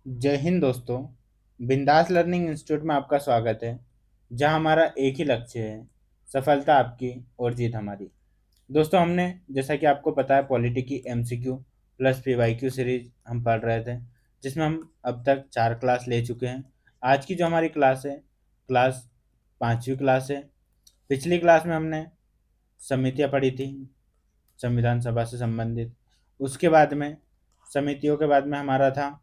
जय हिंद दोस्तों। बिंदास लर्निंग इंस्टीट्यूट में आपका स्वागत है, जहां हमारा एक ही लक्ष्य है, सफलता आपकी और जीत हमारी। दोस्तों, हमने जैसा कि आपको पता है पॉलिटी की एमसीक्यू प्लस पीवाईक्यू सीरीज हम पढ़ रहे थे, जिसमें हम अब तक 4 क्लास ले चुके हैं। आज की जो हमारी क्लास है, क्लास 5वीं क्लास है। पिछली क्लास में हमने समितियां पढ़ी थी, संविधान सभा से संबंधित। उसके बाद में समितियों के बाद में हमारा था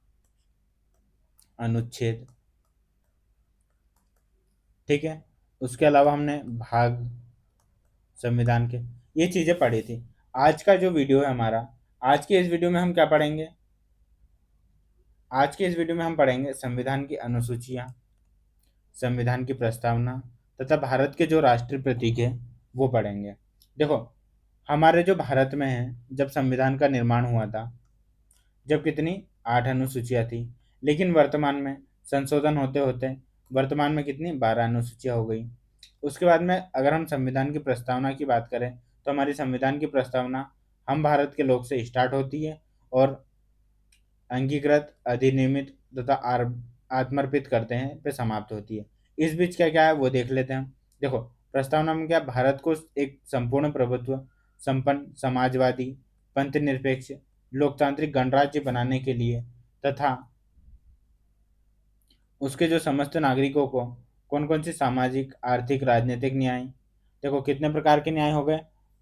अनुच्छेद। ठीक है। उसके अलावा हमने भाग संविधान के ये चीजें पढ़ी थी। आज का जो वीडियो है हमारा, आज के इस वीडियो में हम क्या पढ़ेंगे? आज के इस वीडियो में हम पढ़ेंगे संविधान की अनुसूचियां, संविधान की प्रस्तावना तथा भारत के जो राष्ट्रीय प्रतीक है वो पढ़ेंगे। देखो, हमारे जो भारत में है, जब संविधान का निर्माण हुआ था, जब कितनी 8 अनुसूचियां थी, लेकिन वर्तमान में संशोधन होते होते वर्तमान में कितनी 12 अनुसूचियां हो गई। उसके बाद में अगर हम संविधान की प्रस्तावना की बात करें, तो हमारी संविधान की प्रस्तावना हम भारत के लोग से स्टार्ट होती है और अंगीकृत अधिनियमित तथा आत्मर्पित करते हैं पे समाप्त होती है। इस बीच क्या क्या है वो देख लेते हैं हम। देखो, प्रस्तावना में क्या, भारत को एक संपूर्ण प्रभुत्व संपन्न समाजवादी पंथ निरपेक्ष लोकतांत्रिक गणराज्य बनाने के लिए तथा उसके जो समस्त नागरिकों को कौन कौन सी सामाजिक आर्थिक राजनीतिक न्याय, देखो कितने प्रकार के न्याय हो गए,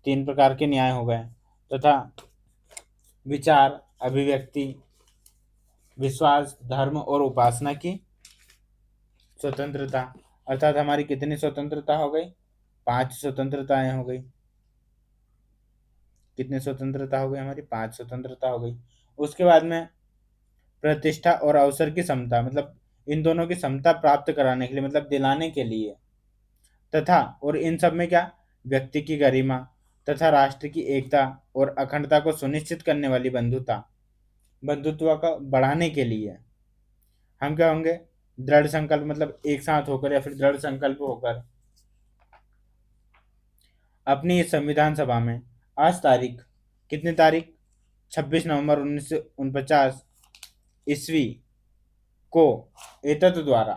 3 प्रकार के न्याय हो गए, तथा विचार, अभिव्यक्ति, विश्वास, धर्म और उपासना की स्वतंत्रता। अर्थात हमारी कितनी स्वतंत्रता हो गई? 5 स्वतंत्रताएं हो गई। कितनी स्वतंत्रता हो गई? हमारी 5 स्वतंत्रता हो गई। उसके बाद में प्रतिष्ठा और अवसर की समता, मतलब इन दोनों की समता प्राप्त कराने के लिए, मतलब दिलाने के लिए, तथा और इन सब में क्या, व्यक्ति की गरिमा तथा राष्ट्र की एकता और अखंडता को सुनिश्चित करने वाली बंधुत्व का बढ़ाने के लिए हम क्या होंगे? दृढ़ संकल्प, मतलब एक साथ होकर या फिर दृढ़ संकल्प होकर अपनी इस संविधान सभा में आज तारीख, कितनी तारीख, 26 नवंबर 1949 ईस्वी को एतत् द्वारा,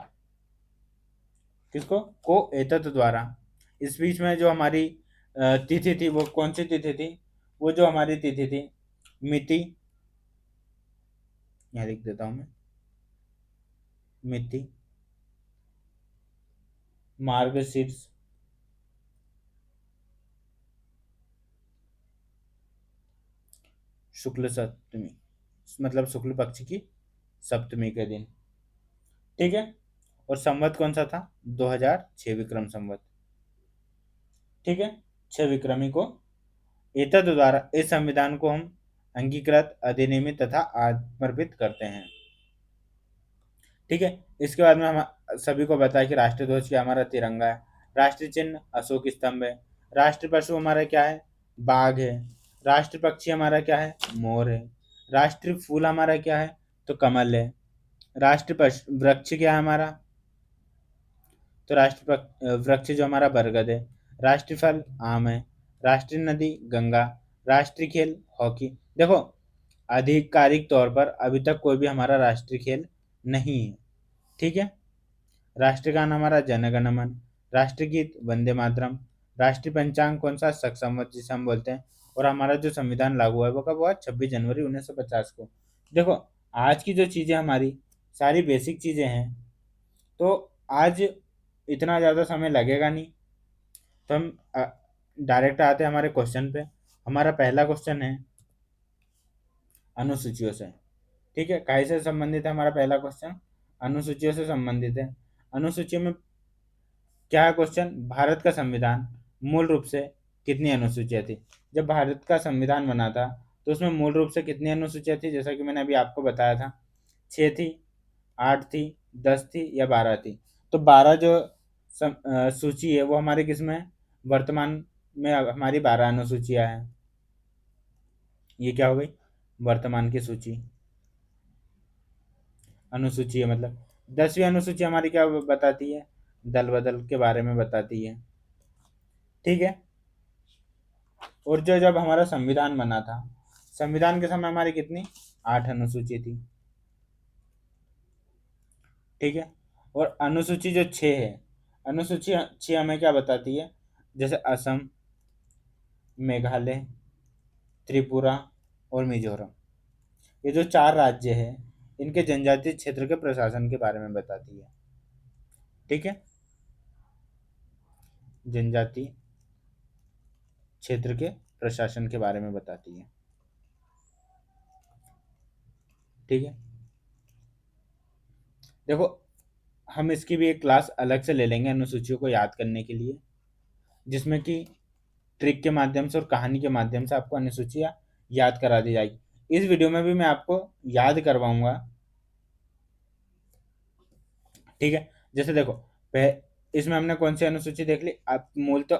किसको को एतत् द्वारा, इस बीच में जो हमारी तिथि थी वो कौन सी तिथि थी? वो जो हमारी तिथि थी, मिति, यहाँ लिख देता हूं मैं, मिति मार्गशीर्ष शुक्ल सप्तमी, मतलब शुक्ल पक्ष की सप्तमी के दिन। ठीक है। और संवत कौन सा था? 2006 विक्रम संवत। ठीक है। 6 विक्रमी को एतद द्वारा इस संविधान को हम अंगीकृत अधिनियमित तथा आत्मर्पित करते हैं। ठीक है। इसके बाद में हम सभी को बताया कि राष्ट्रीय ध्वज क्या, हमारा तिरंगा है। राष्ट्रीय चिन्ह अशोक स्तंभ है। राष्ट्रीय पशु हमारा क्या है? बाघ है। राष्ट्रीय पक्षी हमारा क्या है? मोर है। राष्ट्रीय फूल हमारा क्या है? तो कमल है। राष्ट्रीय वृक्ष क्या है हमारा? तो राष्ट्रीय वृक्ष जो हमारा बरगद है। राष्ट्रीय फल आम है। राष्ट्रीय नदी गंगा। राष्ट्रीय खेल हॉकी। देखो, आधिकारिक तौर पर अभी तक कोई भी हमारा राष्ट्रीय खेल नहीं है। ठीक है। राष्ट्रीय गान हमारा जनगण मन। राष्ट्रीय गीत वंदे मातरम। राष्ट्रीय पंचांग कौन सा? शक संवत जिसे हम बोलते हैं। और हमारा जो संविधान लागू हुआ है वो कब हुआ? 26 जनवरी 1950 को। देखो, आज की जो चीजें हमारी सारी बेसिक चीजें हैं, तो आज इतना ज़्यादा समय लगेगा नहीं। तो हम डायरेक्ट आते हैं हमारे क्वेश्चन पे। हमारा पहला क्वेश्चन है अनुसूचियों से। ठीक है। काहे से संबंधित है हमारा पहला क्वेश्चन? अनुसूचियों से संबंधित है। अनुसूचियों में क्या है क्वेश्चन? भारत का संविधान मूल रूप से कितनी अनुसूचियां थी? जब भारत का संविधान बना था तो उसमें मूल रूप से कितनी अनुसूचियां थी? जैसा कि मैंने अभी आपको बताया था, 6 थी, 8 थी, 10 थी या 12 थी। तो 12 जो सूची है वो हमारी किस में है? वर्तमान में अब हमारी 12 अनुसूचियां हैं। ये क्या हो गई? वर्तमान की सूची, अनुसूची है, मतलब 10वीं अनुसूची हमारी क्या बताती है? दल बदल के बारे में बताती है। ठीक है। और जो जब हमारा संविधान बना था, संविधान के समय हमारी कितनी 8 अनुसूची थी। ठीक है। और अनुसूची जो 6 है, अनुसूची 6 हमें क्या बताती है, जैसे असम, मेघालय, त्रिपुरा और मिजोरम, ये जो 4 राज्य हैं, इनके जनजातीय क्षेत्र के प्रशासन के बारे में बताती है। ठीक है, जनजातीय क्षेत्र के प्रशासन के बारे में बताती है। ठीक है, देखो हम इसकी भी एक क्लास अलग से ले लेंगे अनुसूचियों को याद करने के लिए, जिसमें कि ट्रिक के माध्यम से और कहानी के माध्यम से आपको अनुसूचियाँ याद करा दी जाएगी। इस वीडियो में भी मैं आपको याद करवाऊंगा। ठीक है, जैसे देखो इसमें हमने कौन सी अनुसूची देख ली, अब मूल तो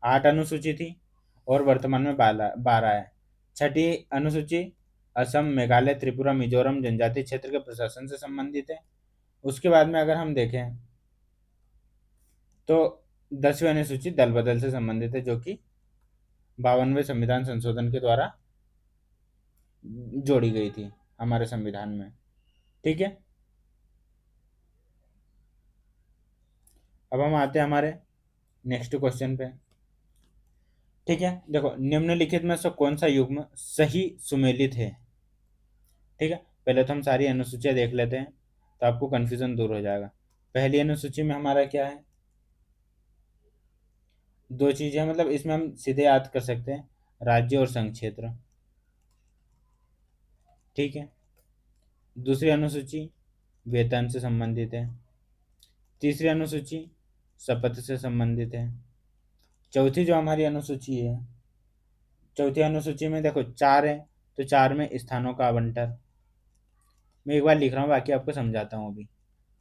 8 अनुसूची थी और वर्तमान में 12 है। छठी अनुसूची असम, मेघालय, त्रिपुरा, मिजोरम जनजातीय क्षेत्र के प्रशासन से संबंधित है। उसके बाद में अगर हम देखें तो 10वीं अनुसूची दल बदल से संबंधित है, जो कि 52वें संविधान संशोधन के द्वारा जोड़ी गई थी हमारे संविधान में। ठीक है, अब हम आते हैं हमारे नेक्स्ट क्वेश्चन पे। ठीक है, देखो निम्नलिखित में से कौन सा युग्म सही सुमेलित है। ठीक है, पहले तो हम सारी अनुसूचियां देख लेते हैं तो आपको कंफ्यूजन दूर हो जाएगा। पहली अनुसूची में हमारा क्या है, दो चीजें, मतलब इसमें हम सीधे याद कर सकते हैं, राज्य और संघ क्षेत्र। ठीक है, दूसरी अनुसूची वेतन से संबंधित है। तीसरी अनुसूची शपथ से संबंधित है। चौथी जो हमारी अनुसूची है, चौथी अनुसूची में देखो 4 है, तो 4 में स्थानों का आवंटन। मैं एक बार लिख रहा हूँ, बाकी आपको समझाता हूँ अभी।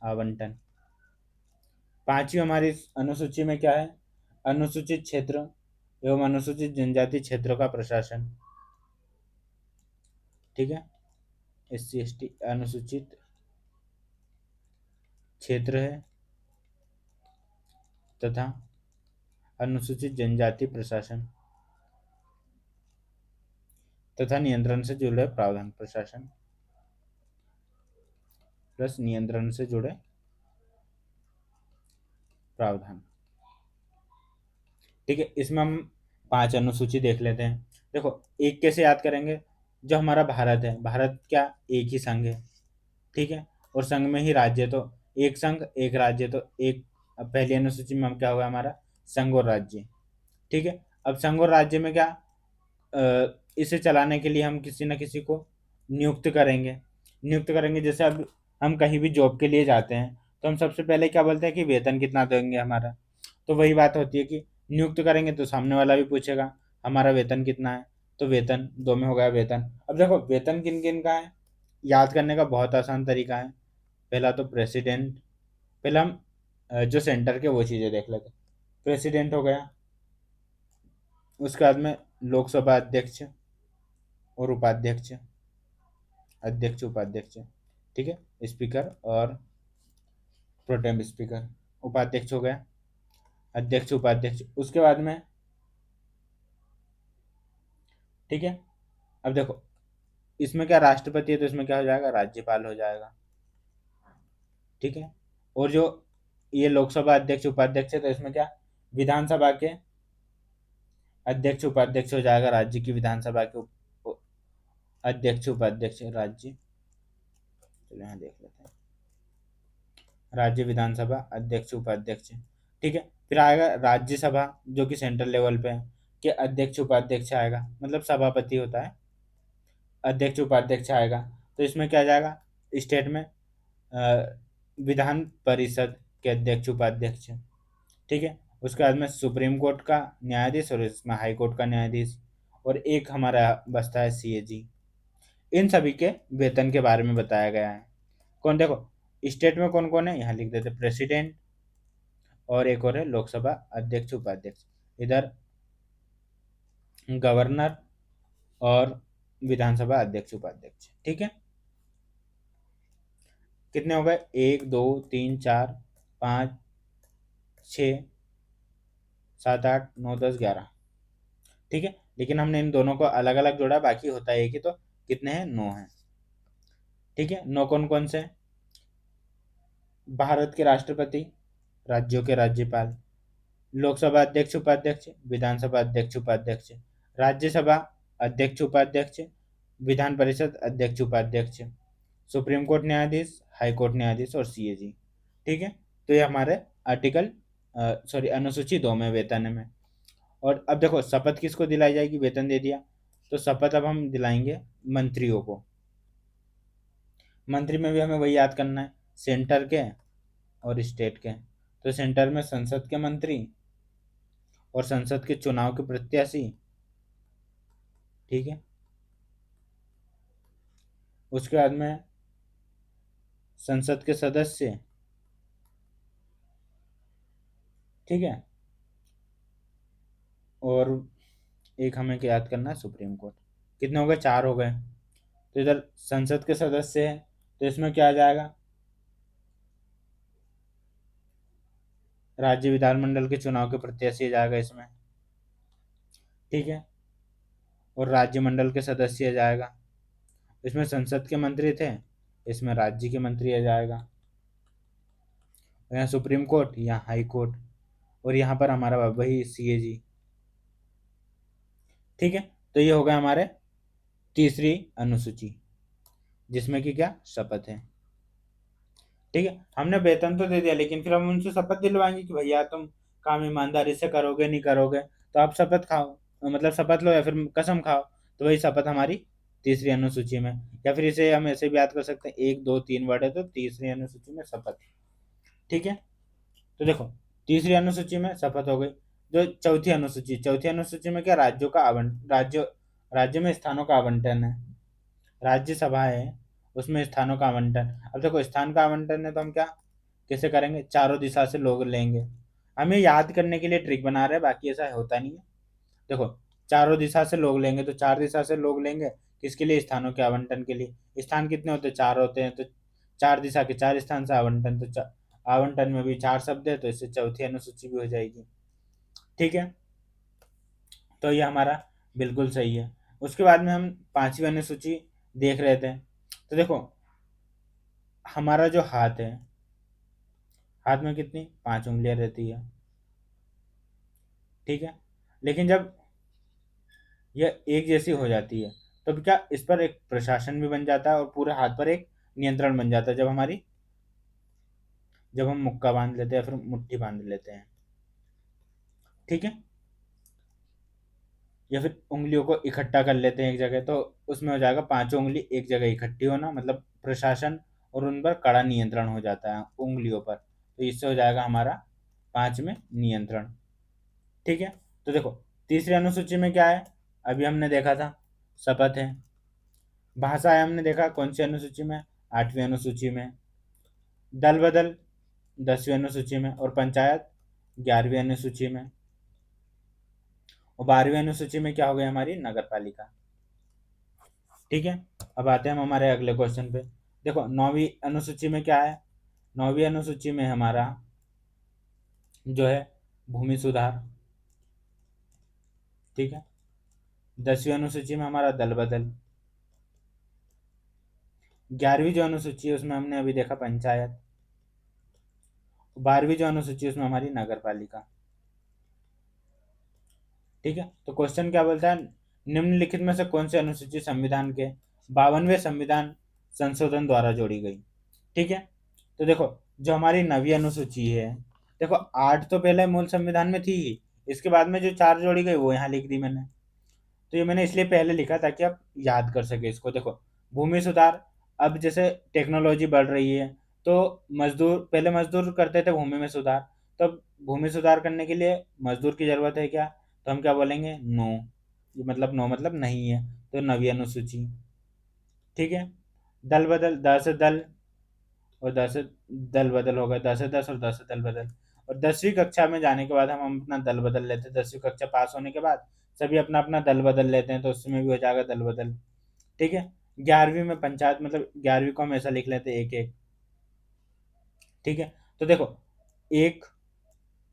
आवंटन। पांचवी हमारी अनुसूची में क्या है, अनुसूचित क्षेत्र एवं अनुसूचित जनजाति क्षेत्रों का प्रशासन। ठीक है, SC ST अनुसूचित क्षेत्र है तथा अनुसूचित जनजाति प्रशासन तथा नियंत्रण से जुड़े प्रावधान। प्रशासन प्लस नियंत्रण से जुड़े प्रावधान। ठीक है, इसमें हम 5 अनुसूची देख लेते हैं। देखो एक कैसे याद करेंगे, जो हमारा भारत है, भारत क्या एक ही संघ है। ठीक है, और संघ में ही राज्य, तो एक संघ एक राज्य, तो एक, अब पहली अनुसूची में हम क्या होगा हमारा संघ और राज्य। ठीक है, अब संघ और राज्य में क्या, इसे चलाने के लिए हम किसी न किसी को नियुक्त करेंगे। नियुक्त करेंगे, जैसे अब हम कहीं भी जॉब के लिए जाते हैं तो हम सबसे पहले क्या बोलते हैं कि वेतन कितना देंगे हमारा। तो वही बात होती है कि नियुक्त करेंगे तो सामने वाला भी पूछेगा हमारा वेतन कितना है, तो वेतन दो में हो गया वेतन। अब देखो वेतन किन किन का है, याद करने का बहुत आसान तरीका है। पहला तो प्रेसिडेंट, पहले हम जो सेंटर के वो चीज़ें देख लेते हैं। प्रेसिडेंट हो गया, उसके बाद में लोकसभा अध्यक्ष और उपाध्यक्ष, अध्यक्ष उपाध्यक्ष। ठीक है, स्पीकर और प्रोटेम स्पीकर, उपाध्यक्ष हो गया, अध्यक्ष उपाध्यक्ष। उसके बाद में ठीक है, अब देखो इसमें क्या राष्ट्रपति है, तो इसमें क्या हो जाएगा राज्यपाल हो जाएगा। ठीक है, और जो ये लोकसभा अध्यक्ष उपाध्यक्ष है, तो इसमें क्या विधानसभा के अध्यक्ष उपाध्यक्ष हो जाएगा, राज्य की विधानसभा के अध्यक्ष उपाध्यक्ष राज्य। चलो यहाँ देख लेते हैं, राज्य विधानसभा अध्यक्ष उपाध्यक्ष। ठीक है, फिर आएगा राज्यसभा जो कि सेंट्रल लेवल पे है, कि अध्यक्ष उपाध्यक्ष आएगा, मतलब सभापति होता है, अध्यक्ष उपाध्यक्ष आएगा। तो इसमें क्या आ जाएगा, स्टेट में विधान परिषद के अध्यक्ष उपाध्यक्ष। ठीक है, उसके बाद में सुप्रीम कोर्ट का न्यायाधीश और इसमें हाई कोर्ट का न्यायाधीश, और एक हमारा बसता है CAG। इन सभी के वेतन के बारे में बताया गया है। कौन देखो स्टेट में कौन कौन है, यहाँ लिख देते प्रेसिडेंट और एक और है लोकसभा अध्यक्ष उपाध्यक्ष, इधर गवर्नर और विधानसभा अध्यक्ष उपाध्यक्ष। ठीक है, कितने हो गए, 1 2 3 4 5 6 7 8 9 10 11। ठीक है, लेकिन हमने इन दोनों को अलग अलग जोड़ा, बाकी होता है एक ही, तो कितने हैं 9 हैं। ठीक है, 9 कौन कौन से, भारत के राष्ट्रपति, राज्यों के राज्यपाल, लोकसभा अध्यक्ष उपाध्यक्ष, विधानसभा अध्यक्ष उपाध्यक्ष, राज्यसभा अध्यक्ष उपाध्यक्ष, विधान परिषद अध्यक्ष उपाध्यक्ष, सुप्रीम कोर्ट न्यायाधीश, हाई कोर्ट न्यायाधीश और सीएजी। ठीक है, तो ये हमारे आर्टिकल सॉरी अनुसूची 2 में वेतन में। और अब देखो शपथ किसको दिलाई जाएगी, वेतन दे दिया तो शपथ अब हम दिलाएंगे मंत्रियों को। मंत्री में भी हमें वही याद करना है, सेंटर के और स्टेट के। तो सेंटर में संसद के मंत्री और संसद के चुनाव के प्रत्याशी। ठीक है, उसके बाद में संसद के सदस्य। ठीक है, और एक हमें क्या याद करना है, सुप्रीम कोर्ट। कितने हो गए, 4 हो गए। तो इधर संसद के सदस्य है, तो इसमें क्या आ जाएगा, राज्य विधानमंडल के चुनाव के प्रत्याशी आ जाएगा इसमें। ठीक है, और राज्य मंडल के सदस्य आ जाएगा। इसमें संसद के मंत्री थे, इसमें राज्य के मंत्री आ जाएगा। यहाँ सुप्रीम कोर्ट, यहाँ हाई कोर्ट, और यहाँ पर हमारा वही सीएजी। ठीक है, तो ये हो गया हमारे तीसरी अनुसूची, जिसमें कि क्या, शपथ है। ठीक है, हमने वेतन तो दे दिया, लेकिन फिर हम उनसे शपथ दिलवाएंगे कि भैया तुम काम ईमानदारी से करोगे, नहीं करोगे, तो आप शपथ खाओ, मतलब शपथ लो या फिर कसम खाओ। तो वही शपथ हमारी तीसरी अनुसूची में। या फिर इसे हम ऐसे भी याद कर सकते हैं, 1 2 3 वर्ड है तो तीसरी अनुसूची में शपथ। ठीक है, तो देखो तीसरी अनुसूची में शपथ हो गई। जो चौथी अनुसूची में क्या, राज्यों का आवंटन, राज्य में स्थानों का आवंटन है। राज्यसभा है, उसमें स्थानों का आवंटन। अब देखो स्थान का आवंटन है तो हम क्या कैसे करेंगे, चारों दिशा से लोग लेंगे। हमें याद करने के लिए ट्रिक बना रहे हैं, बाकी ऐसा होता नहीं है। देखो चारों दिशा से लोग लेंगे तो 4 दिशा से लोग लेंगे, किसके लिए, स्थानों के आवंटन के लिए। स्थान कितने होते हैं, 4 होते हैं, तो 4 दिशा के 4 स्थान से आवंटन, तो आवंटन में भी 4 शब्द है, तो इससे चौथी अनुसूची भी हो जाएगी। ठीक है, तो ये हमारा बिल्कुल सही है। उसके बाद में हम पांचवी अनुसूची देख रहे थे। तो देखो हमारा जो हाथ है, हाथ में कितनी 5 उंगलियां रहती है। ठीक है, लेकिन जब यह एक जैसी हो जाती है तब क्या इस पर एक प्रशासन भी बन जाता है और पूरे हाथ पर एक नियंत्रण बन जाता है, जब हम मुक्का बांध लेते हैं या फिर मुट्ठी बांध लेते हैं। ठीक है, या फिर उंगलियों को इकट्ठा कर लेते हैं एक जगह, तो उसमें हो जाएगा 5 उंगली एक जगह इकट्ठी होना, मतलब प्रशासन और उन पर कड़ा नियंत्रण हो जाता है उंगलियों पर। तो इससे हो जाएगा हमारा 5 में नियंत्रण। ठीक है, तो देखो तीसरी अनुसूची में क्या है, अभी हमने देखा था शपथ है। भाषा है, हमने देखा कौन सी अनुसूची में, 8वीं अनुसूची में। दल बदल 10वीं अनुसूची में, और पंचायत 11वीं अनुसूची में। और 12वीं अनुसूची में क्या हो गई, हमारी नगर पालिका। ठीक है, अब आते हैं हम हमारे अगले क्वेश्चन पे। देखो 9वीं अनुसूची में क्या है, 9वीं अनुसूची में हमारा जो है भूमि सुधार। ठीक है, 10वीं अनुसूची में हमारा दल बदल। 11वीं जो अनुसूची है उसमें हमने अभी देखा पंचायत। 12वीं जो अनुसूची है उसमें हमारी नगर पालिका। ठीक है, तो क्वेश्चन क्या बोलता है, निम्नलिखित में से कौन सी अनुसूची संविधान के 52वें संविधान संशोधन द्वारा जोड़ी गई। ठीक है, तो देखो जो हमारी 9वीं अनुसूची है, देखो 8 तो पहले मूल संविधान में थी ही, इसके बाद में जो 4 जोड़ी गई वो यहाँ लिख दी मैंने। तो ये मैंने इसलिए पहले लिखा ताकि आप याद कर सके इसको। देखो भूमि सुधार, अब जैसे टेक्नोलॉजी बढ़ रही है तो मजदूर, पहले मजदूर करते थे भूमि में सुधार, तो अब भूमि सुधार करने के लिए मजदूर की जरूरत है क्या, तो हम क्या बोलेंगे, नो। ये मतलब नो मतलब नहीं है, तो 9वीं अनुसूची। ठीक है, दल बदल, द से दल और द से दल बदल हो गए, 10 से 10 और 10 से दल बदल। और 10वीं कक्षा में जाने के बाद हम अपना दल बदल लेते हैं, 10वीं कक्षा पास होने के बाद सभी अपना अपना दल बदल लेते हैं, तो उसमें भी हो जाएगा दल बदल। ठीक है, 11वीं में पंचायत, मतलब 11वीं को हम ऐसा लिख लेते हैं एक एक। ठीक है, तो देखो एक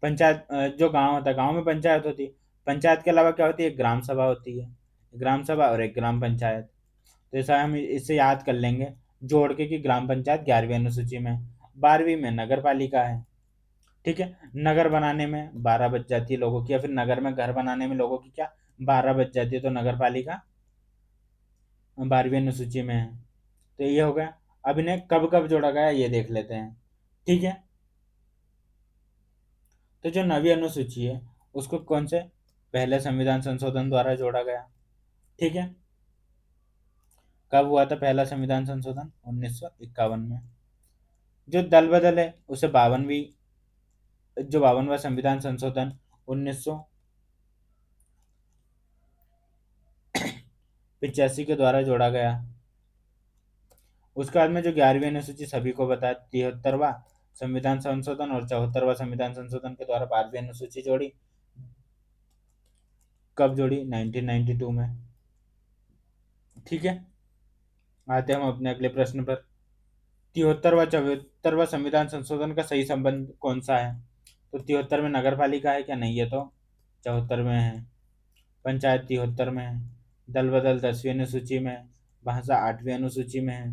पंचायत, जो गांव होता है गांव में पंचायत होती है, पंचायत के अलावा क्या होती है, ग्राम सभा होती है, ग्राम सभा और एक ग्राम पंचायत। तो ऐसा हम इससे याद कर लेंगे जोड़ के कि ग्राम पंचायत 11वीं अनुसूची में, 12वीं में नगर पालिका है। ठीक है, नगर बनाने में 12 बच जाती है लोगों की, या फिर नगर में घर बनाने में लोगों की क्या 12 बच जाती है, तो नगर पालिका 12वीं अनुसूची में है। तो ये हो गया। अब इन्हें कब कब जोड़ा गया ये देख लेते हैं। ठीक है, तो जो नवी अनुसूची है उसको कौन से पहले संविधान संशोधन द्वारा जोड़ा गया। ठीक है, कब हुआ था पहला संविधान संशोधन? 1951 में। जो दल बदल है उसे 52वीं, जो 52वां संविधान संशोधन 1985 के द्वारा जोड़ा गया। उसके बाद में जो 11वीं अनुसूची सभी को बता, 73वां संविधान संशोधन और 74वां संविधान संशोधन के द्वारा 12वीं अनुसूची जोड़ी। कब जोड़ी? 1992 में। ठीक है, आते हैं हम अपने अगले प्रश्न पर। 73वां संविधान संशोधन का सही संबंध कौन सा है? तो 73 में नगर पालिका है क्या? नहीं, है तो 74 में है। पंचायत 73 में है। दल बदल 10वीं अनुसूची में है। भाषा 8वीं अनुसूची में है।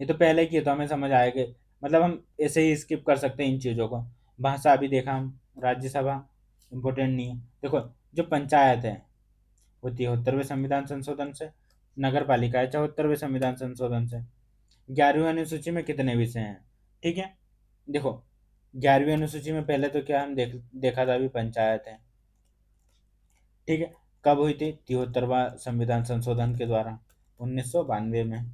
ये तो पहले की है तो हमें समझ आएगा, मतलब हम ऐसे ही स्किप कर सकते हैं इन चीज़ों को। भाषा अभी देखा हम। राज्यसभा इम्पोर्टेंट नहीं है। देखो, जो पंचायत है वो 73वें संविधान संशोधन से, नगर पालिका है 74वें संविधान संशोधन से। 11वीं अनुसूची में कितने विषय हैं? ठीक है, देखो 11वीं अनुसूची में पहले तो क्या हम देखा था, अभी पंचायत है। ठीक है, कब हुई थी? 73वां संविधान संशोधन के द्वारा 1992 में।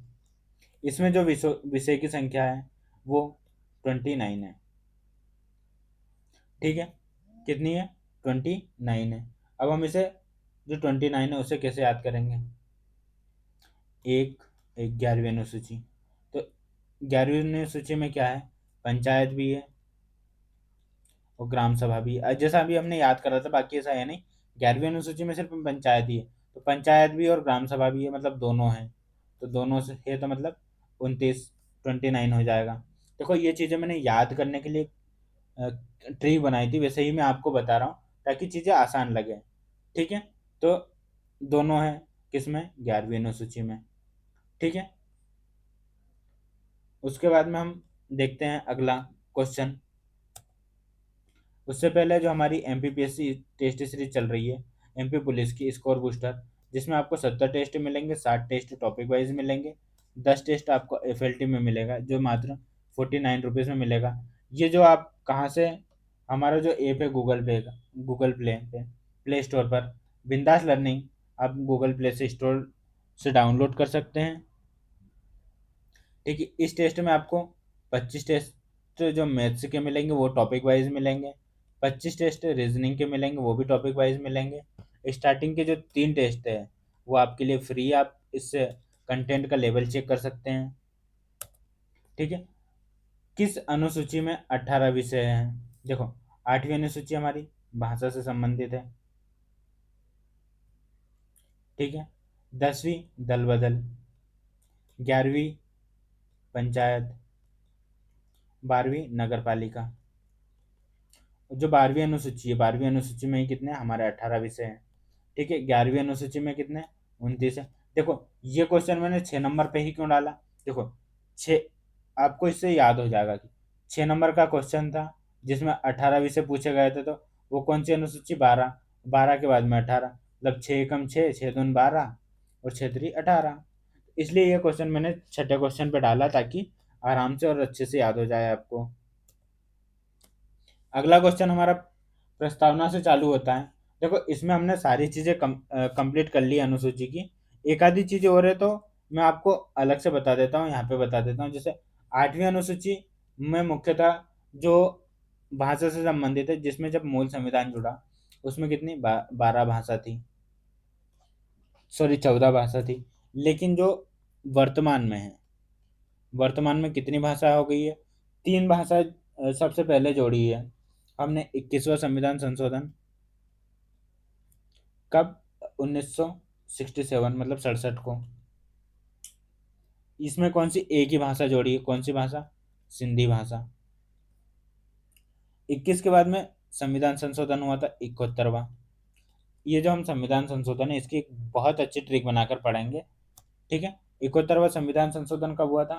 इसमें जो विषय की संख्या है वो 29 है। ठीक है, कितनी है? 29 है। अब हम इसे, जो 29 है उसे कैसे याद करेंगे? एक 11वीं अनुसूची, तो 11वीं अनुसूची में क्या है? पंचायत भी है और ग्राम सभा भी है। जैसा अभी हमने याद करा था, बाकी ऐसा है नहीं। 11वीं अनुसूची में सिर्फ पंचायत ही है, तो पंचायत भी और ग्राम सभा भी है, मतलब दोनों है। तो दोनों से है तो मतलब 29, 29 हो जाएगा। देखो, ये चीज़ें मैंने याद करने के लिए ट्रिक बनाई थी, वैसे ही मैं आपको बता रहा हूँ ताकि चीज़ें आसान लगे। ठीक है, तो दोनों है किसमें? 11वीं अनुसूची में। ठीक है, उसके बाद में हम देखते हैं अगला क्वेश्चन। उससे पहले जो हमारी एमपीपीएससी टेस्ट सीरीज चल रही है, एमपी पुलिस की स्कोर बूस्टर, जिसमें आपको 70 टेस्ट मिलेंगे, 60 टेस्ट टॉपिक वाइज मिलेंगे, 10 टेस्ट आपको एफएलटी में मिलेगा जो मात्र 49 रुपीज़ में मिलेगा। ये जो आप कहाँ से, हमारा जो ऐप है गूगल पे का, गूगल प्ले स्टोर पर बिंदास लर्निंग, आप गूगल प्ले से स्टोर से डाउनलोड कर सकते हैं। ठीक है, इस टेस्ट में आपको 25 टेस्ट जो मैथ्स के मिलेंगे वो टॉपिक वाइज मिलेंगे, 25 टेस्ट रीजनिंग के मिलेंगे वो भी टॉपिक वाइज मिलेंगे। स्टार्टिंग के जो 3 टेस्ट है वो आपके लिए फ्री है, आप इससे कंटेंट का लेवल चेक कर सकते हैं। ठीक है, किस अनुसूची में 18 विषय हैं? देखो, 8वीं अनुसूची हमारी भाषा से संबंधित है। ठीक है, 10वीं दल बदल, 11वीं पंचायत, 12वीं नगर पालिका। जो 12वीं अनुसूची है, 12वीं अनुसूची में ही कितने हमारे 18 विषय हैं। ठीक है, 11वीं अनुसूची में कितने? 29 है। देखो, ये क्वेश्चन मैंने 6 नंबर पे ही क्यों डाला? देखो, 6 आपको इससे याद हो जाएगा कि 6 नंबर का क्वेश्चन था जिसमें 18 विषय पूछे गए थे, तो वो कौन सी अनुसूची? 12, 12 के बाद में 18, मतलब 6 एकम 6, 6 दूनी 12 और 6 3 18। इसलिए ये क्वेश्चन मैंने छठे क्वेश्चन पे डाला ताकि आराम से और अच्छे से याद हो जाए आपको। अगला क्वेश्चन हमारा प्रस्तावना से चालू होता है। देखो, इसमें हमने सारी चीज़ें कंप्लीट कर ली अनुसूची की। एक आधी चीज़ें और है तो मैं आपको अलग से बता देता हूँ, यहाँ पे बता देता हूँ। जैसे 8वीं अनुसूची में मुख्यतः जो भाषा से संबंधित है, जिसमें जब मूल संविधान जुड़ा उसमें कितनी 12 भाषा थी, सॉरी 14 भाषा थी। लेकिन जो वर्तमान में है, वर्तमान में कितनी भाषा हो गई है? 3 भाषा सबसे पहले जोड़ी है हमने 21वां संविधान संशोधन। कब? 1967, मतलब 67 को। इसमें कौन सी एक ही भाषा जोड़ी है? कौन सी भाषा? सिंधी भाषा। 21 के बाद में संविधान संशोधन हुआ था 71वां। ये जो हम संविधान संशोधन है इसकी एक बहुत अच्छी ट्रिक बनाकर पढ़ेंगे। ठीक है, 71वां संविधान संशोधन कब हुआ था?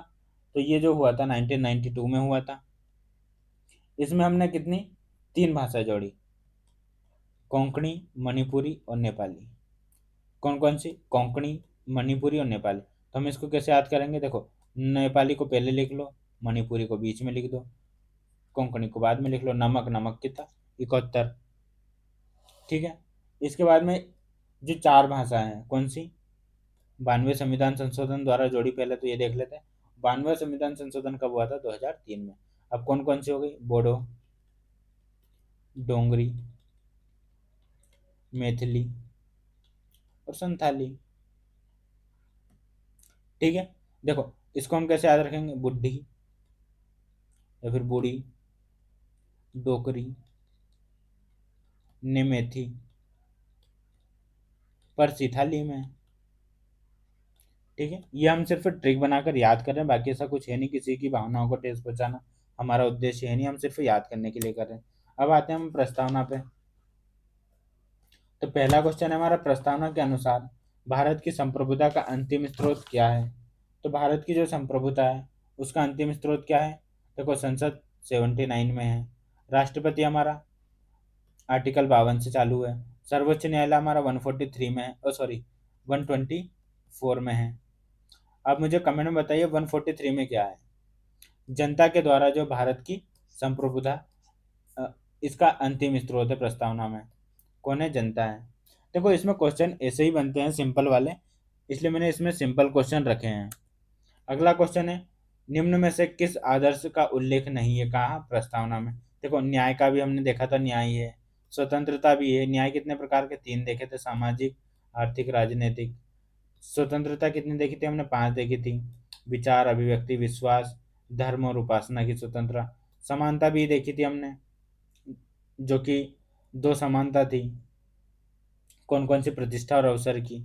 तो ये जो हुआ था 1992 में हुआ था। इसमें हमने कितनी 3 भाषा जोड़ी, कोंकणी, मणिपुरी और नेपाली। कौन कौन सी? कोंकणी, मणिपुरी और नेपाली। तो हम इसको कैसे याद करेंगे? देखो, नेपाली को पहले लिख लो, मणिपुरी को बीच में लिख दो, कोंकणी को बाद में लिख लो। नमक, नमक कितना? 71। ठीक है। इसके बाद में जो 4 भाषाएं हैं, कौन सी? 92 संविधान संशोधन द्वारा जोड़ी। पहले तो ये देख लेते हैं, 92 संविधान संशोधन कब हुआ था? 2003 में। अब कौन कौन सी हो गई? बोडो, डोंगरी, मैथिली और संथाली। ठीक है। देखो, इसको हम कैसे याद रखेंगे? बुढ़ी या फिर बूढ़ी, डोकरी, निमेथी, परसी थाली में। ठीक है। ये हम सिर्फ ट्रिक बनाकर याद कर रहे हैं, बाकी ऐसा कुछ है नहीं किसी की भावनाओं को ठेस पहुंचाना हमारा उद्देश्य है नहीं, हम सिर्फ याद करने के लिए कर रहे हैं। अब आते हैं हम प्रस्तावना पे। तो पहला क्वेश्चन है हमारा, प्रस्तावना के अनुसार भारत की संप्रभुता का अंतिम स्रोत क्या है? तो भारत की जो संप्रभुता है उसका अंतिम स्रोत क्या है? देखो, संसद 79 में है, राष्ट्रपति हमारा आर्टिकल 52 से चालू है, सर्वोच्च न्यायालय हमारा 143 में है, ओ सॉरी 124 में है। अब मुझे कमेंट में बताइए 143 में क्या है? जनता के द्वारा जो भारत की संप्रभुता, अ, इसका अंतिम स्रोत है प्रस्तावना में। कौन है? जनता है। देखो, इसमें क्वेश्चन ऐसे ही बनते हैं सिंपल वाले, इसलिए मैंने इसमें सिंपल क्वेश्चन रखे हैं। अगला क्वेश्चन है, निम्न में से किस आदर्श का उल्लेख नहीं है? कहाँ? प्रस्तावना में। देखो, न्याय का भी हमने देखा था, न्याय है, स्वतंत्रता भी है। न्याय कितने प्रकार के? 3 देखे थे, सामाजिक, आर्थिक, राजनीतिक। स्वतंत्रता कितनी देखी थी हमने? 5 देखी थी, विचार, अभिव्यक्ति, विश्वास, धर्म और उपासना की स्वतंत्रता। समानता भी देखी थी हमने, जो कि 2 समानता थी। कौन कौन सी? प्रतिष्ठा और अवसर की,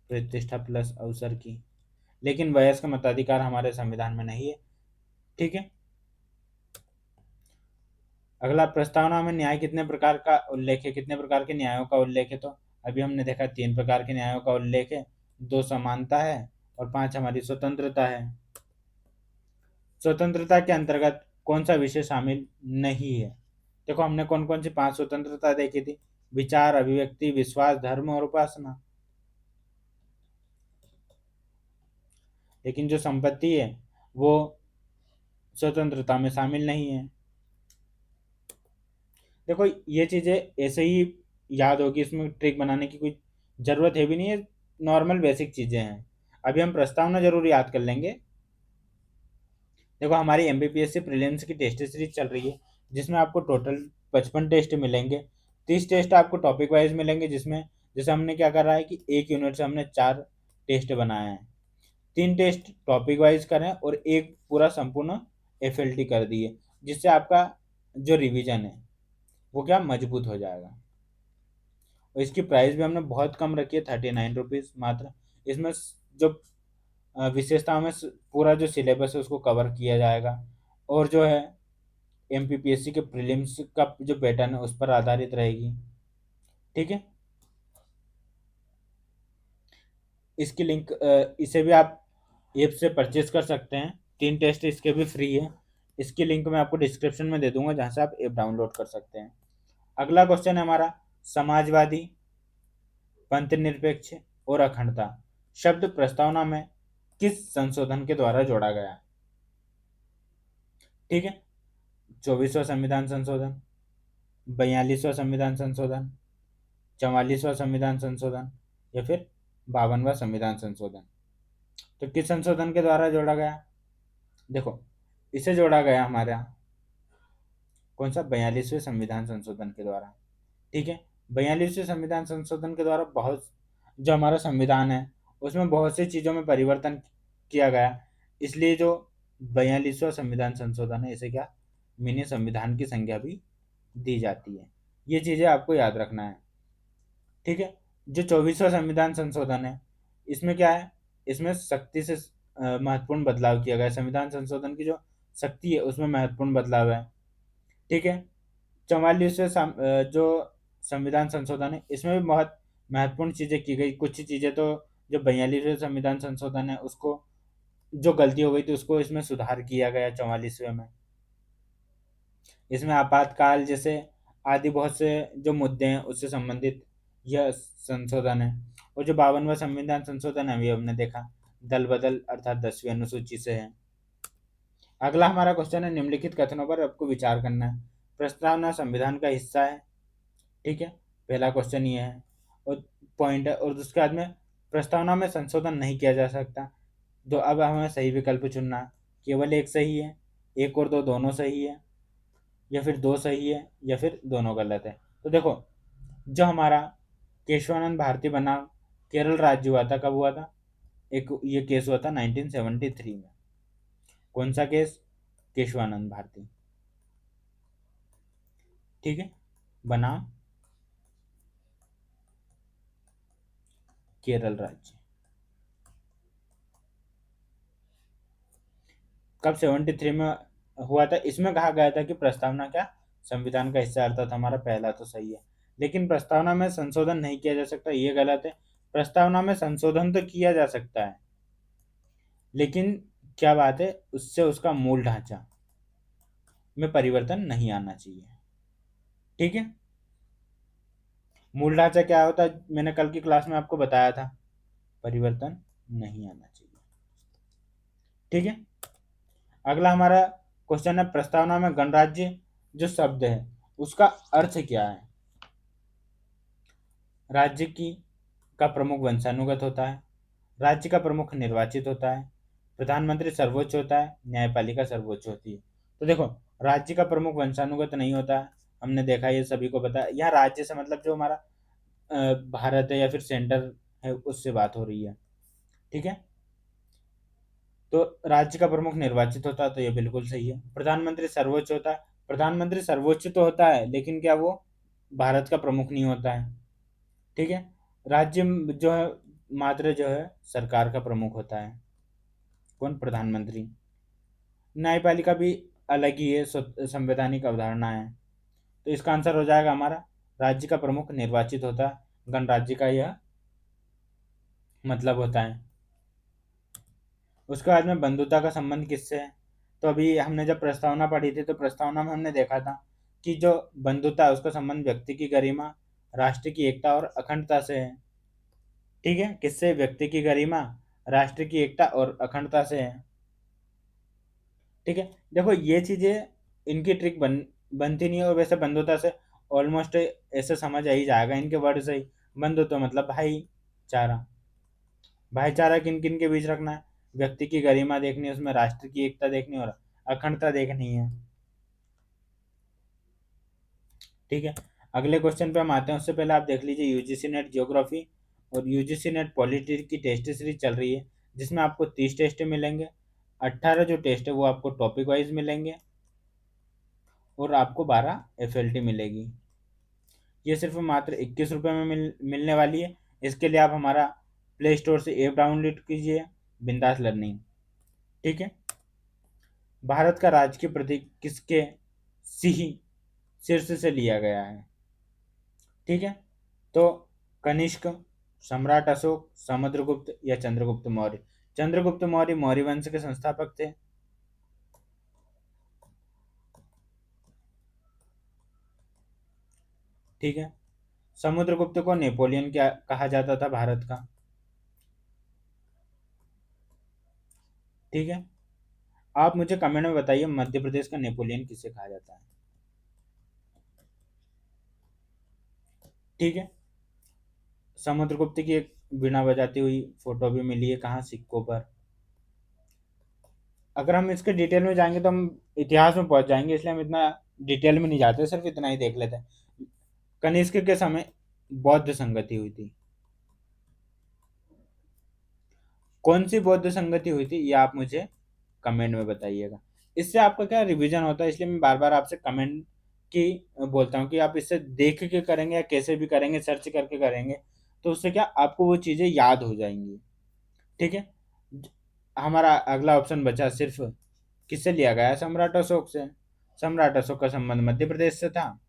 प्रतिष्ठा प्लस अवसर की। लेकिन वयस्क मताधिकार हमारे संविधान में नहीं है। ठीक है। अगला, प्रस्तावना में न्याय कितने प्रकार का उल्लेख है? कितने प्रकार के न्यायों का उल्लेख है? तो अभी हमने देखा 3 प्रकार के न्यायों का उल्लेख है, 2 समानता है और 5 हमारी स्वतंत्रता है। स्वतंत्रता के अंतर्गत कौन सा विषय शामिल नहीं है? देखो, हमने कौन कौन सी 5 स्वतंत्रता देखी थी? विचार, अभिव्यक्ति, विश्वास, धर्म और उपासना। लेकिन जो संपत्ति है वो स्वतंत्रता में शामिल नहीं है। देखो, ये चीजें ऐसे ही याद होगी, इसमें ट्रिक बनाने की कोई जरूरत है भी नहीं है, नॉर्मल बेसिक चीजें हैं। अभी हम प्रस्तावना जरूर याद कर लेंगे। देखो, हमारी एमबीपीएससी प्रीलिम्स की टेस्ट सीरीज चल रही है, जिसमें आपको टोटल 55 टेस्ट मिलेंगे। 30 टेस्ट आपको टॉपिक वाइज मिलेंगे, जिसमें जैसे हमने क्या करा है कि एक यूनिट से हमने 4 टेस्ट बनाए हैं, 3 टेस्ट टॉपिक वाइज करें और एक पूरा संपूर्ण एफएलटी कर दिए, जिससे आपका जो रिवीजन है वो क्या मजबूत हो जाएगा। और इसकी प्राइस भी हमने बहुत कम रखी है, 39 रुपीज़ मात्र। इसमें जो विशेषताओं में पूरा जो सिलेबस है उसको कवर किया जाएगा, और जो है एमपीपीएससी के प्रीलिम्स का जो पैटर्न है उस पर आधारित रहेगी। ठीक है। इसकी लिंक, इसे भी आप ऐप से परचेज कर सकते हैं, 3 टेस्ट इसके भी फ्री है। इसकी लिंक मैं आपको डिस्क्रिप्शन में दे दूंगा, जहाँ से आप ऐप डाउनलोड कर सकते हैं। अगला क्वेश्चन है हमारा, समाजवादी, पंथ निरपेक्ष और अखंडता शब्द प्रस्तावना में किस संशोधन के द्वारा जोड़ा गया? ठीक है। 24वां संविधान संशोधन, 42वां संविधान संशोधन, 44वां संविधान संशोधन या फिर 52वां संविधान संशोधन। तो किस संशोधन के द्वारा जोड़ा गया? देखो, इसे जोड़ा गया हमारा कौन सा? 42वें संविधान संशोधन के द्वारा। ठीक है। 42वें संविधान संशोधन के द्वारा बहुत, जो हमारा संविधान है उसमें बहुत सी चीज़ों में परिवर्तन किया गया, इसलिए जो 42वां संविधान संशोधन है इसे क्या मिनी संविधान की संज्ञा भी दी जाती है। ये चीज़ें आपको याद रखना है। ठीक है। जो 24वां संविधान संशोधन है इसमें क्या है? इसमें शक्ति से महत्वपूर्ण बदलाव किया गया है। संविधान संशोधन की जो शक्ति है उसमें महत्वपूर्ण बदलाव है। ठीक है। 44वें जो संविधान संशोधन है इसमें भी बहुत महत्वपूर्ण चीज़ें की गई। कुछ चीज़ें तो जो 42वें संविधान संशोधन है उसको जो गलती हो गई थी उसको इसमें सुधार किया गया 44वें में। इसमें आपातकाल जैसे आदि बहुत से जो मुद्दे हैं उससे संबंधित यह संशोधन है। और जो 52वां संविधान संशोधन है अभी हमने देखा दल बदल अर्थात 10वीं अनुसूची से है। अगला हमारा क्वेश्चन है निम्नलिखित कथनों पर आपको विचार करना है। प्रस्तावना संविधान का हिस्सा है। ठीक है, पहला क्वेश्चन ये है और पॉइंट है। और उसके बाद में प्रस्तावना में संशोधन नहीं किया जा सकता। तो अब हमें सही विकल्प चुनना है। केवल एक सही है, एक और दो दोनों सही है, या फिर दो सही है, या फिर दोनों गलत है। तो देखो, जो हमारा केशवानंद भारती बनाम केरल राज्य हुआ था, कब हुआ था? एक ये केस हुआ था 1973 में। कौन सा केस? केशवानंद भारती। ठीक है, बनाम केरल राज्य। कब 73 में हुआ था? इसमें कहा गया था कि प्रस्तावना क्या संविधान का हिस्सा, अर्थात हमारा पहला तो सही है। लेकिन प्रस्तावना में संशोधन नहीं किया जा सकता, ये गलत है। प्रस्तावना में संशोधन तो किया जा सकता है, लेकिन क्या बात है, उससे उसका मूल ढांचा में परिवर्तन नहीं आना चाहिए। ठीक है, मूल ढांचा क्या होता है मैंने कल की क्लास में आपको बताया था, परिवर्तन नहीं आना चाहिए। ठीक है, अगला हमारा क्वेश्चन है प्रस्तावना में गणराज्य जो शब्द है उसका अर्थ क्या है? राज्य की का प्रमुख वंशानुगत होता है, राज्य का प्रमुख निर्वाचित होता है, प्रधानमंत्री सर्वोच्च होता है, न्यायपालिका सर्वोच्च होती है। तो देखो, राज्य का प्रमुख वंशानुगत नहीं होता है, हमने देखा, ये सभी को पता है। यहाँ राज्य से मतलब जो हमारा भारत है या फिर सेंटर है उससे बात हो रही है। ठीक है, तो राज्य का प्रमुख निर्वाचित होता है, तो ये बिल्कुल सही है। प्रधानमंत्री सर्वोच्च होता है, प्रधानमंत्री सर्वोच्च तो होता है लेकिन क्या वो भारत का प्रमुख नहीं होता है। ठीक है, राज्य जो है मात्र जो है सरकार का प्रमुख होता है। कौन? प्रधानमंत्री। न्यायपालिका भी अलग ही है, संवैधानिक अवधारणा है। तो इसका आंसर हो जाएगा हमारा राज्य का प्रमुख निर्वाचित होता है, गणराज्य का यह मतलब होता है। उसके बाद में बंधुता का संबंध किससे है? तो अभी हमने जब प्रस्तावना पढ़ी थी तो प्रस्तावना में हमने देखा था कि जो बंधुता है उसका संबंध व्यक्ति की गरिमा, राष्ट्र की एकता और अखंडता से है। ठीक है, किससे? व्यक्ति की गरिमा, राष्ट्र की एकता और अखंडता से है। ठीक है, देखो ये चीजें इनकी ट्रिक बनती नहीं है। और वैसे बंधुता से ऑलमोस्ट ऐसे समझ आ ही जाएगा इनके वर्ड से ही। बंधुत्व मतलब भाईचारा। भाईचारा किन किन के बीच रखना है? व्यक्ति की गरिमा देखनी है, उसमें राष्ट्र की एकता देखनी है और अखंडता देखनी है। ठीक है, अगले क्वेश्चन पे हम आते हैं। उससे पहले आप देख लीजिए यूजीसी नेट ज्योग्राफी और यूजीसी नेट पॉलिटी की टेस्ट सीरीज चल रही है, जिसमें आपको 30 टेस्ट मिलेंगे। 18 जो टेस्ट है वो आपको टॉपिक वाइज मिलेंगे और आपको 12 एफएलटी मिलेगी। ये सिर्फ मात्र 21 रुपये में मिलने वाली है। इसके लिए आप हमारा प्ले स्टोर से ऐप डाउनलोड कीजिए, बिंदास लर्निंग। ठीक है, भारत का राजकीय प्रतीक किसके सिंह शीर्ष से लिया गया है? ठीक है, तो कनिष्क, सम्राट अशोक, समुद्रगुप्त या चंद्रगुप्त मौर्य। चंद्रगुप्त मौर्य मौर्य वंश के संस्थापक थे। ठीक है, समुद्रगुप्त को नेपोलियन क्या कहा जाता था भारत का? ठीक है, आप मुझे कमेंट में बताइए मध्य प्रदेश का नेपोलियन किसे कहा जाता है? ठीक है, समुद्रगुप्त की एक बीणा बजाती हुई फोटो भी मिली है, कहाँ? सिक्कों पर। अगर हम इसके डिटेल में जाएंगे तो हम इतिहास में पहुंच जाएंगे, इसलिए हम इतना डिटेल में नहीं जाते, सिर्फ इतना ही देख लेते हैं। कनिष्क के समय बौद्ध संगति हुई थी। कौन सी बौद्ध संगति हुई थी ये आप मुझे कमेंट में बताइएगा। इससे आपका क्या रिवीजन होता है, इसलिए मैं बार बार आपसे कमेंट की बोलता हूँ कि आप इससे देख के करेंगे या कैसे भी करेंगे, सर्च करके करेंगे, तो उससे क्या आपको वो चीज़ें याद हो जाएंगी। ठीक है, हमारा अगला ऑप्शन बचा सिर्फ किससे लिया गया है? सम्राट अशोक से। सम्राट अशोक का संबंध मध्य प्रदेश से था।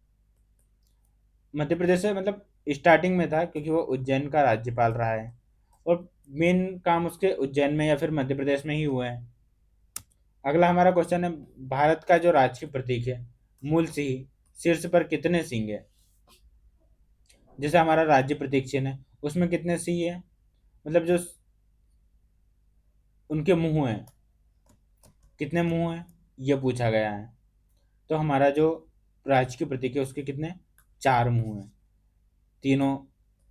मध्य प्रदेश से मतलब स्टार्टिंग में था क्योंकि वो उज्जैन का राज्यपाल रहा है। और मेन काम उसके उज्जैन में या फिर मध्य प्रदेश में ही हुए हैं। अगला हमारा क्वेश्चन है, भारत का जो राष्ट्रीय प्रतीक है मूल सिंह, शीर्ष पर कितने सिंह है? जैसे हमारा राज्य प्रतीक चिन्ह है, उसमें कितने सिंह है, मतलब जो उनके मुंह हैं, कितने मुंह हैं, ये पूछा गया है। तो हमारा जो राज्य की प्रतीक है उसके कितने, चार मुंह हैं, तीनों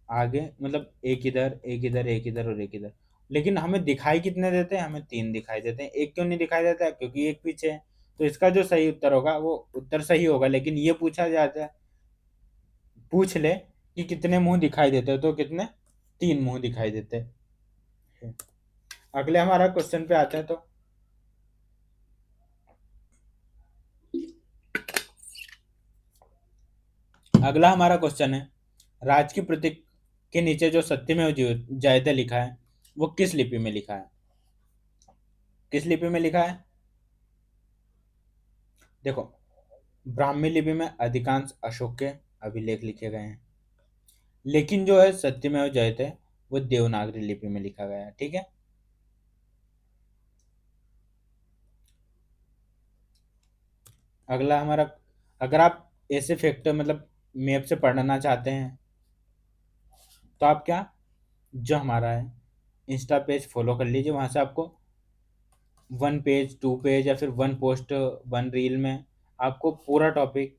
आगे, मतलब एक इधर एक इधर एक इधर और एक इधर। लेकिन हमें दिखाई कितने देते हैं, हमें तीन दिखाई देते हैं। एक क्यों नहीं दिखाई देता है, क्योंकि एक पीछे है। तो इसका जो सही उत्तर होगा वो उत्तर सही होगा, लेकिन ये पूछा जाता है, पूछ ले कि कितने मुंह दिखाई देते हैं, तो कितने, तीन मुंह दिखाई देते हैं। अगले हमारा क्वेश्चन पे आते हैं। तो अगला हमारा क्वेश्चन है, राज की प्रतीक के नीचे जो सत्यमेव जयते लिखा है वो किस लिपि में लिखा है? किस लिपि में लिखा है? देखो, ब्राह्मी लिपि में अधिकांश अशोक के अभिलेख लिखे गए हैं, लेकिन जो है सत्यमेव जयते वो देवनागरी लिपि में लिखा गया है। ठीक है। अगला हमारा, अगर आप ऐसे फैक्टर मतलब मैप से पढ़ना चाहते हैं तो आप क्या, जो हमारा है इंस्टा पेज फॉलो कर लीजिए, वहां से आपको वन पेज, टू पेज या फिर वन पोस्ट, वन रील में आपको पूरा टॉपिक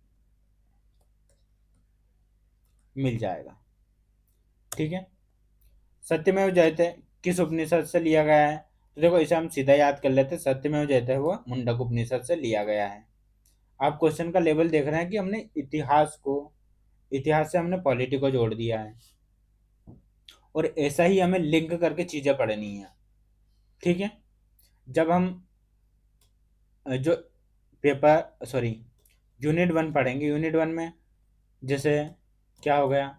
मिल जाएगा। ठीक है। सत्यमेव जयते किस उपनिषद से लिया गया है? तो देखो, इसे हम सीधा याद कर लेते हैं, सत्यमेव जयते वो मुंडक उपनिषद से लिया गया है। आप क्वेश्चन का लेवल देख रहे हैं कि हमने इतिहास को, इतिहास से हमने पॉलिटी को जोड़ दिया है, और ऐसा ही हमें लिंक करके चीजें पढ़नी है। ठीक है। जब हम जो पेपर सॉरी यूनिट वन पढ़ेंगे, यूनिट वन में जैसे क्या हो गया,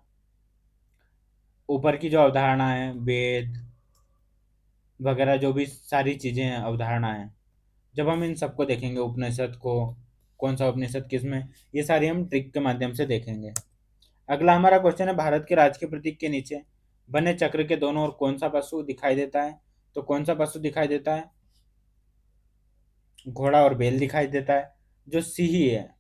ऊपर की जो अवधारणा है, वेद वगैरह जो भी सारी चीजें हैं, अवधारणा है, जब हम इन सबको देखेंगे, उपनिषद को, कौन सा उपनिषद किस में, ये सारी हम ट्रिक के माध्यम से देखेंगे। अगला हमारा क्वेश्चन है, भारत के राज के प्रतीक के नीचे बने चक्र के दोनों ओर कौन सा पशु दिखाई देता है? तो कौन सा पशु दिखाई देता है? घोड़ा और बैल दिखाई देता है। जो सिंह है,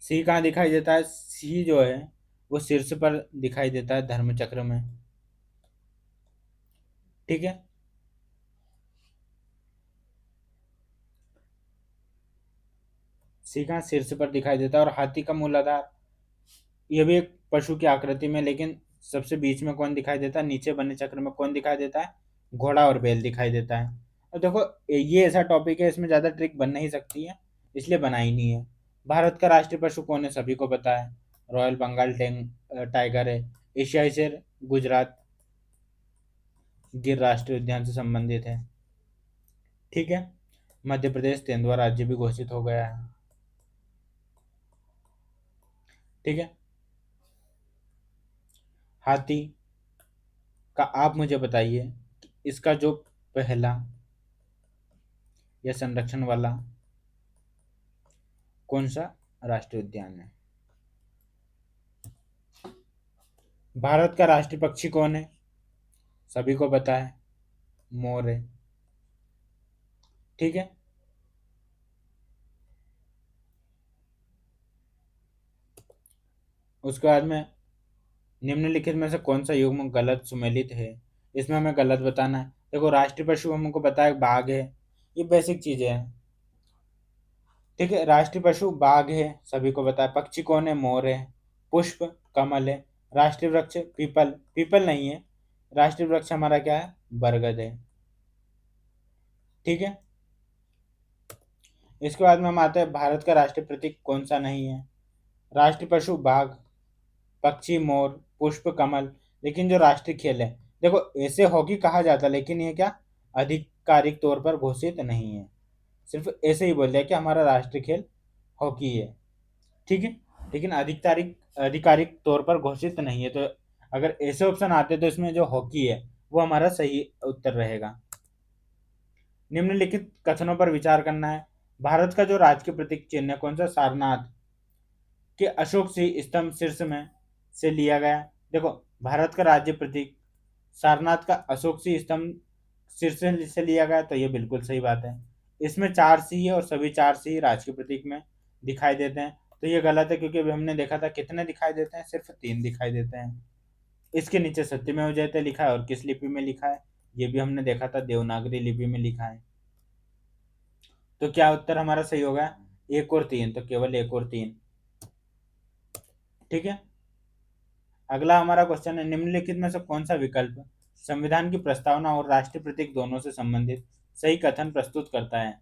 सिंह कहाँ दिखाई देता है? सिंह जो है वो शीर्ष पर दिखाई देता है धर्म चक्र में। ठीक है। सिंह कहाँ शीर्ष पर दिखाई देता है। और हाथी का मूलाधार, ये भी एक पशु की आकृति में, लेकिन सबसे बीच में कौन दिखाई देता है, नीचे बने चक्र में कौन दिखाई देता है? घोड़ा और बैल दिखाई देता है। और देखो, ये ऐसा टॉपिक है, इसमें ज़्यादा ट्रिक बन नहीं सकती है, इसलिए बनाई नहीं है। भारत का राष्ट्रीय पशु कौन है? सभी को पता है, रॉयल बंगाल टाइगर है। एशियाई शेर गुजरात गिर राष्ट्रीय उद्यान से संबंधित है। ठीक है। मध्य प्रदेश तेंदुआ राज्य भी घोषित हो गया है। ठीक है। हाथी का आप मुझे बताइए कि इसका जो पहला या संरक्षण वाला कौन सा राष्ट्रीय उद्यान है? भारत का राष्ट्रीय पक्षी कौन है? सभी को पता है, मोर है। ठीक है। उसके बाद में निम्नलिखित में से कौन सा युग्म गलत सुमेलित है? इसमें हमें गलत बताना है। देखो, राष्ट्रीय पशु हमको पता है बाघ है, ये बेसिक चीजें हैं। ठीक है। राष्ट्रीय पशु बाघ है, सभी को पता है। पक्षी कौन है? मोर है। पुष्प कमल है। राष्ट्रीय वृक्ष पीपल, पीपल नहीं है, राष्ट्रीय वृक्ष हमारा क्या है? बरगद है। ठीक है। इसके बाद में हम आते हैं, भारत का राष्ट्रीय प्रतीक कौन सा नहीं है? राष्ट्रीय पशु बाघ, पक्षी मोर, पुष्प कमल, लेकिन जो राष्ट्रीय खेल है, देखो ऐसे हॉकी कहा जाता है, लेकिन ये क्या, आधिकारिक तौर पर घोषित नहीं है। सिर्फ ऐसे ही बोल दिया कि हमारा राष्ट्रीय खेल हॉकी है। ठीक है। लेकिन आधिकारिक आधिकारिक तौर पर घोषित नहीं है। तो अगर ऐसे ऑप्शन आते तो इसमें जो हॉकी है वो हमारा सही उत्तर रहेगा। निम्नलिखित कथनों पर विचार करना है। भारत का जो राजकीय प्रतीक चिन्ह है कौन सा? सारनाथ के अशोक से स्तंभ शीर्ष में से लिया गया। देखो, भारत का राज्य प्रतीक सारनाथ का अशोक सी स्तंभ सिर से लिया गया, तो ये बिल्कुल सही बात है। इसमें चार सी है और सभी चार सी राज के प्रतीक में दिखाई देते हैं, तो ये गलत है, क्योंकि अभी हमने देखा था कितने दिखाई देते हैं, सिर्फ तीन दिखाई देते हैं। इसके नीचे सत्यमेव जयते लिखा है, और किस लिपि में लिखा है, ये भी हमने देखा था, देवनागरी लिपि में लिखा है। तो क्या उत्तर हमारा सही होगा? एक और तीन, तो केवल एक और तीन। ठीक है। अगला हमारा क्वेश्चन है, निम्नलिखित में से कौन सा विकल्प संविधान की प्रस्तावना और राष्ट्रीय प्रतीक दोनों से संबंधित सही कथन प्रस्तुत करता है?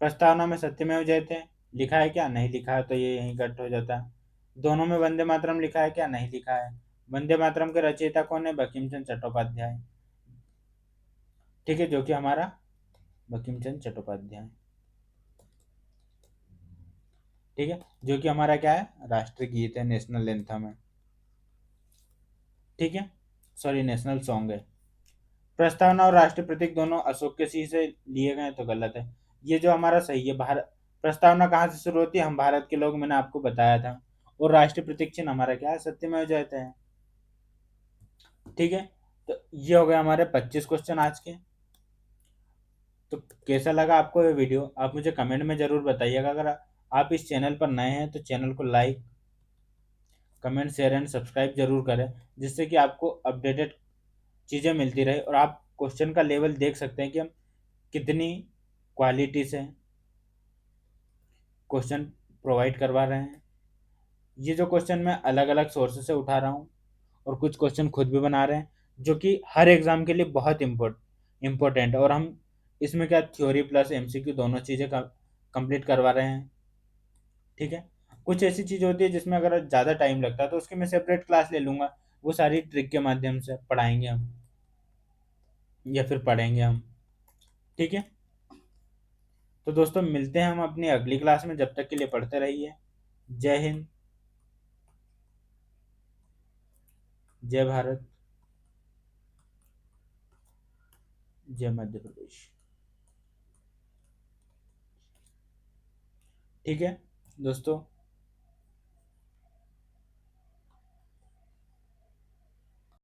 प्रस्तावना में सत्यमेव जयते लिखा है क्या? नहीं लिखा है, तो ये यहीं कट हो जाता है। दोनों में वंदे मातरम लिखा है क्या? नहीं लिखा है। वंदे मातरम के रचयिता कौन है? बंकिम चंद्र चट्टोपाध्याय। ठीक है, जो कि हमारा बंकिम चंद्र चट्टोपाध्याय। ठीक है, जो कि हमारा क्या है? राष्ट्रीय गीत है, नेशनल एंथम है। ठीक है, सॉरी, नेशनल सॉन्ग है। प्रस्तावना और राष्ट्रीय प्रतीक दोनों अशोक के सी से लिए गए, तो गलत है। ये जो हमारा सही है, भारत प्रस्तावना कहाँ से शुरू होती है? हम भारत के लोग, मैंने आपको बताया था। और राष्ट्रीय प्रतीक चिन्ह हमारा क्या है? सत्यमेव जयते हैं। ठीक है, तो ये हो गए हमारे 25 क्वेश्चन आज के। तो कैसा लगा आपको ये वीडियो? आप मुझे कमेंट में जरूर बताइएगा। अगर आप इस चैनल पर नए हैं तो चैनल को like, comment, share and subscribe जरूर करें, जिससे कि आपको अपडेटेड चीज़ें मिलती रहे, और आप क्वेश्चन का लेवल देख सकते हैं कि हम कितनी क्वालिटी से क्वेश्चन प्रोवाइड करवा रहे हैं। ये जो क्वेश्चन मैं अलग अलग सोर्सेज से उठा रहा हूँ, और कुछ क्वेश्चन खुद भी बना रहे हैं, जो कि हर एग्जाम के लिए बहुत इम्पोर्टेंट है। और हम इसमें क्या, थ्योरी प्लस एमसीक्यू दोनों चीज़ें कंप्लीट करवा रहे हैं। ठीक है। कुछ ऐसी चीज़ होती है जिसमें अगर ज़्यादा टाइम लगता है, तो उसकी मैं सेपरेट क्लास ले लूँगा, वो सारी ट्रिक के माध्यम से पढ़ाएंगे हम, या फिर पढ़ेंगे हम। ठीक है। तो दोस्तों, मिलते हैं हम अपनी अगली क्लास में, जब तक के लिए पढ़ते रहिए। जय हिंद, जय भारत, जय मध्य प्रदेश। ठीक है दोस्तों।